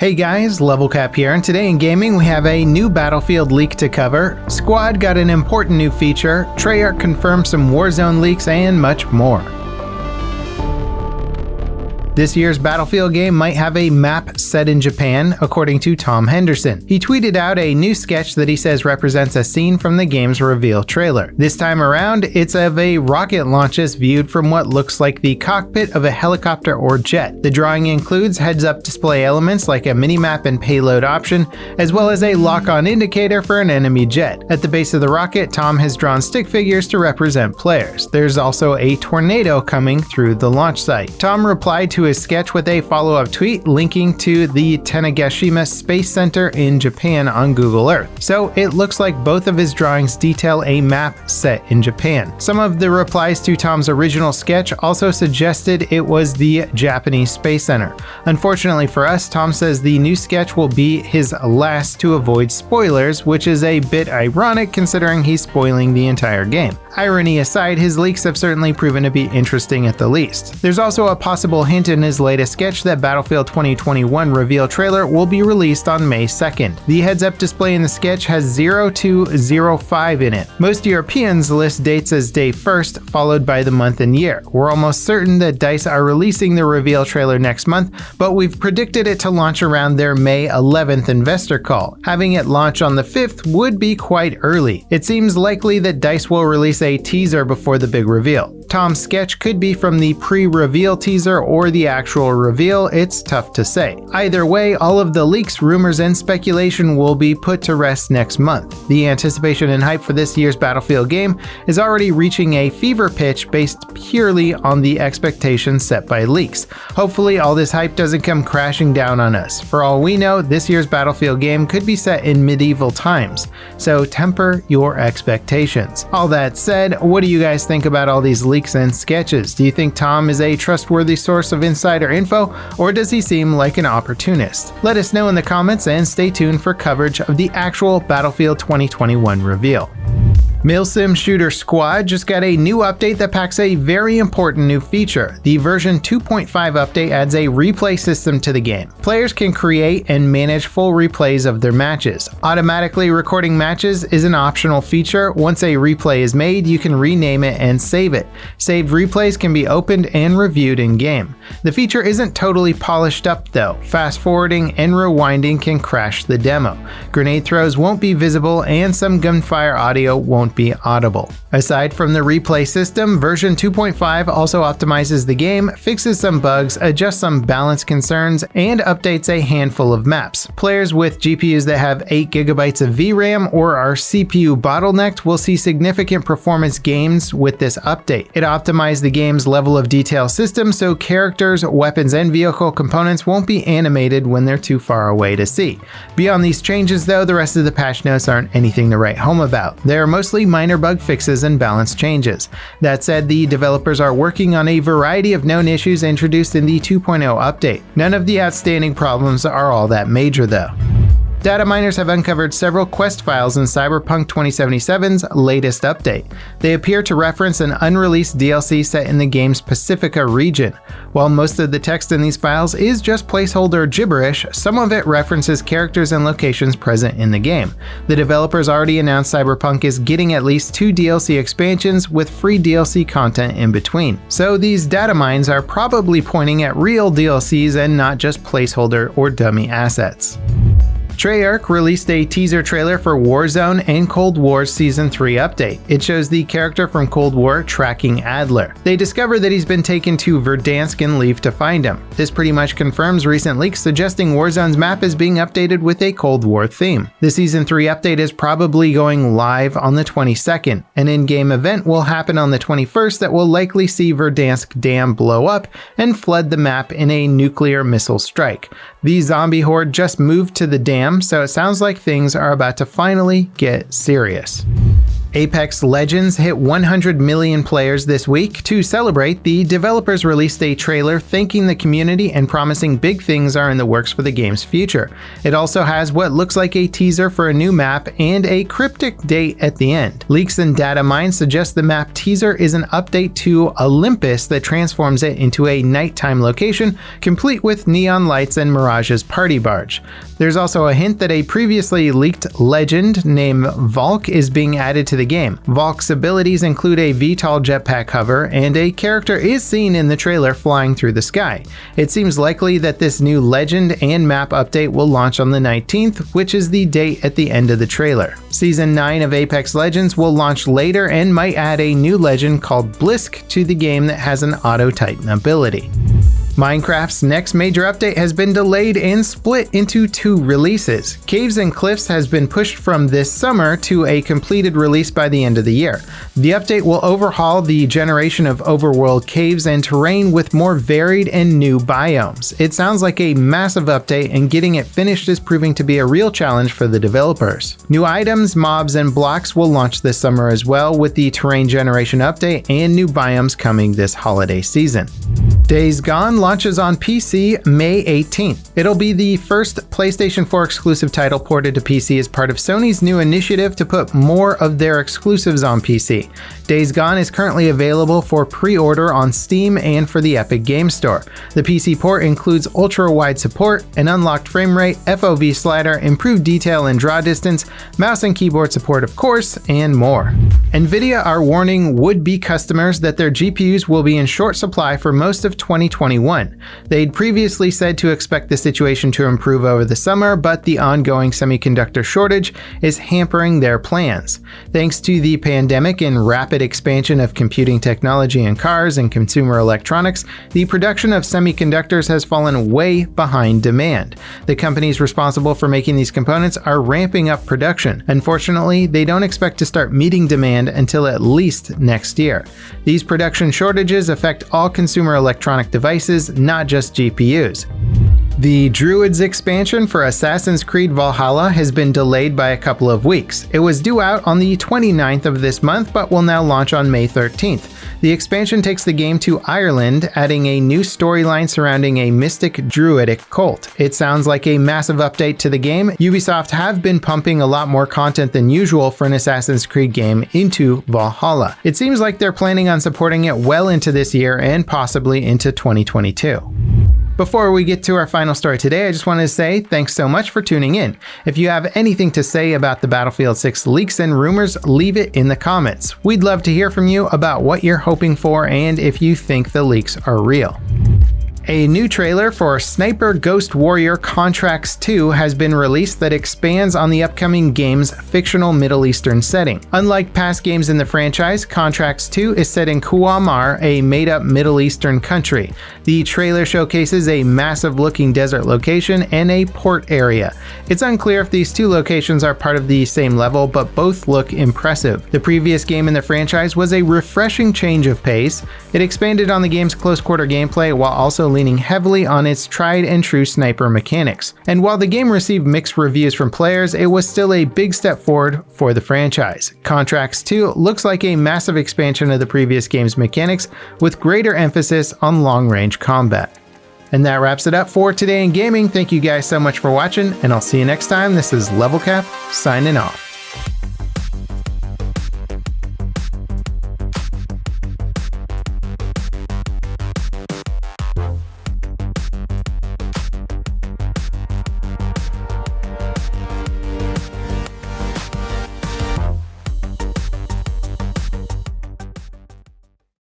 Hey guys, LevelCap here, and today in gaming we have a new Battlefield leak to cover, Squad got an important new feature, Treyarch confirmed some Warzone leaks, and much more. This year's Battlefield game might have a map set in Japan, according to Tom Henderson. He tweeted out a new sketch that he says represents a scene from the game's reveal trailer. This time around, it's of a rocket launches viewed from what looks like the cockpit of a helicopter or jet. The drawing includes heads-up display elements like a minimap and payload option, as well as a lock-on indicator for an enemy jet. At the base of the rocket, Tom has drawn stick figures to represent players. There's also a tornado coming through the launch site. Tom replied to his sketch with a follow-up tweet linking to the Tanegashima Space Center in Japan on Google Earth. So it looks like both of his drawings detail a map set in Japan. Some of the replies to Tom's original sketch also suggested it was the Japanese Space Center. Unfortunately for us, Tom says the new sketch will be his last to avoid spoilers, which is a bit ironic considering he's spoiling the entire game. Irony aside, his leaks have certainly proven to be interesting at the least. There's also a possible hint in his latest sketch that Battlefield 2021 reveal trailer will be released on May 2nd. The heads-up display in the sketch has 0205 in it. Most Europeans list dates as day 1st, followed by the month and year. We're almost certain that DICE are releasing the reveal trailer next month, but we've predicted it to launch around their May 11th investor call. Having it launch on the 5th would be quite early. It seems likely that DICE will release a teaser before the big reveal. Tom's sketch could be from the pre-reveal teaser or the actual reveal, it's tough to say. Either way, all of the leaks, rumors, and speculation will be put to rest next month. The anticipation and hype for this year's Battlefield game is already reaching a fever pitch based purely on the expectations set by leaks. Hopefully all this hype doesn't come crashing down on us. For all we know, this year's Battlefield game could be set in medieval times, so temper your expectations. All that said, what do you guys think about all these leaks and sketches? Do you think Tom is a trustworthy source of insider info, or does he seem like an opportunist? Let us know in the comments and stay tuned for coverage of the actual Battlefield 2021 reveal. Milsim shooter Squad just got a new update that packs a very important new feature. The version 2.5 update adds a replay system to the game. Players can create and manage full replays of their matches. Automatically recording matches is an optional feature. Once a replay is made, you can rename it and save it. Saved replays can be opened and reviewed in-game. The feature isn't totally polished up though. Fast forwarding and rewinding can crash the demo. Grenade throws won't be visible and some gunfire audio won't be audible. Aside from the replay system, version 2.5 also optimizes the game, fixes some bugs, adjusts some balance concerns, and updates a handful of maps. Players with GPUs that have 8 GB of VRAM or are CPU bottlenecked will see significant performance gains with this update. It optimized the game's level of detail system so characters, weapons, and vehicle components won't be animated when they're too far away to see. Beyond these changes though, the rest of the patch notes aren't anything to write home about. They're mostly minor bug fixes and balance changes. That said, the developers are working on a variety of known issues introduced in the 2.0 update. None of the outstanding problems are all that major though. Data miners have uncovered several quest files in Cyberpunk 2077's latest update. They appear to reference an unreleased DLC set in the game's Pacifica region. While most of the text in these files is just placeholder gibberish, some of it references characters and locations present in the game. The developers already announced Cyberpunk is getting at least 2 DLC expansions with free DLC content in between. So these data mines are probably pointing at real DLCs and not just placeholder or dummy assets. Treyarch released a teaser trailer for Warzone and Cold War's Season 3 update. It shows the character from Cold War tracking Adler. They discover that he's been taken to Verdansk and leave to find him. This pretty much confirms recent leaks suggesting Warzone's map is being updated with a Cold War theme. The Season 3 update is probably going live on the 22nd. An in-game event will happen on the 21st that will likely see Verdansk Dam blow up and flood the map in a nuclear missile strike. The zombie horde just moved to the dam, so it sounds like things are about to finally get serious. Apex Legends hit 100 million players this week. To celebrate, the developers released a trailer thanking the community and promising big things are in the works for the game's future. It also has what looks like a teaser for a new map and a cryptic date at the end. Leaks and data mines suggest the map teaser is an update to Olympus that transforms it into a nighttime location, complete with neon lights and Mirage's party barge. There's also a hint that a previously leaked legend named Valk is being added to the game. Valk's abilities include a VTOL jetpack hover, and a character is seen in the trailer flying through the sky. It seems likely that this new legend and map update will launch on the 19th, which is the date at the end of the trailer. Season 9 of Apex Legends will launch later and might add a new legend called Blisk to the game that has an auto-titan ability. Minecraft's next major update has been delayed and split into 2 releases. Caves and Cliffs has been pushed from this summer to a completed release by the end of the year. The update will overhaul the generation of overworld caves and terrain with more varied and new biomes. It sounds like a massive update, and getting it finished is proving to be a real challenge for the developers. New items, mobs, and blocks will launch this summer as well, with the terrain generation update and new biomes coming this holiday season. Days Gone launches on PC May 18th. It'll be the first PlayStation 4 exclusive title ported to PC as part of Sony's new initiative to put more of their exclusives on PC. Days Gone is currently available for pre-order on Steam and for the Epic Game Store. The PC port includes ultra-wide support, an unlocked frame rate, FOV slider, improved detail and draw distance, mouse and keyboard support of course, and more. Nvidia are warning would-be customers that their GPUs will be in short supply for most of 2021. They'd previously said to expect the situation to improve over the summer, but the ongoing semiconductor shortage is hampering their plans. Thanks to the pandemic and rapid expansion of computing technology in cars and consumer electronics, the production of semiconductors has fallen way behind demand. The companies responsible for making these components are ramping up production. Unfortunately, they don't expect to start meeting demand until at least next year. These production shortages affect all consumer electronic devices, not just GPUs. The Druids expansion for Assassin's Creed Valhalla has been delayed by a couple of weeks. It was due out on the 29th of this month, but will now launch on May 13th. The expansion takes the game to Ireland, adding a new storyline surrounding a mystic druidic cult. It sounds like a massive update to the game. Ubisoft have been pumping a lot more content than usual for an Assassin's Creed game into Valhalla. It seems like they're planning on supporting it well into this year and possibly into 2022. Before we get to our final story today, I just wanted to say thanks so much for tuning in. If you have anything to say about the Battlefield 6 leaks and rumors, leave it in the comments. We'd love to hear from you about what you're hoping for and if you think the leaks are real. A new trailer for Sniper Ghost Warrior Contracts 2 has been released that expands on the upcoming game's fictional Middle Eastern setting. Unlike past games in the franchise, Contracts 2 is set in Kuwamar, a made-up Middle Eastern country. The trailer showcases a massive-looking desert location and a port area. It's unclear if these two locations are part of the same level, but both look impressive. The previous game in the franchise was a refreshing change of pace. It expanded on the game's close-quarter gameplay while also leaning heavily on its tried and true sniper mechanics. And while the game received mixed reviews from players, it was still a big step forward for the franchise. Contracts 2 looks like a massive expansion of the previous game's mechanics with greater emphasis on long-range combat. And that wraps it up for today in gaming. Thank you guys so much for watching, and I'll see you next time. This is LevelCap signing off.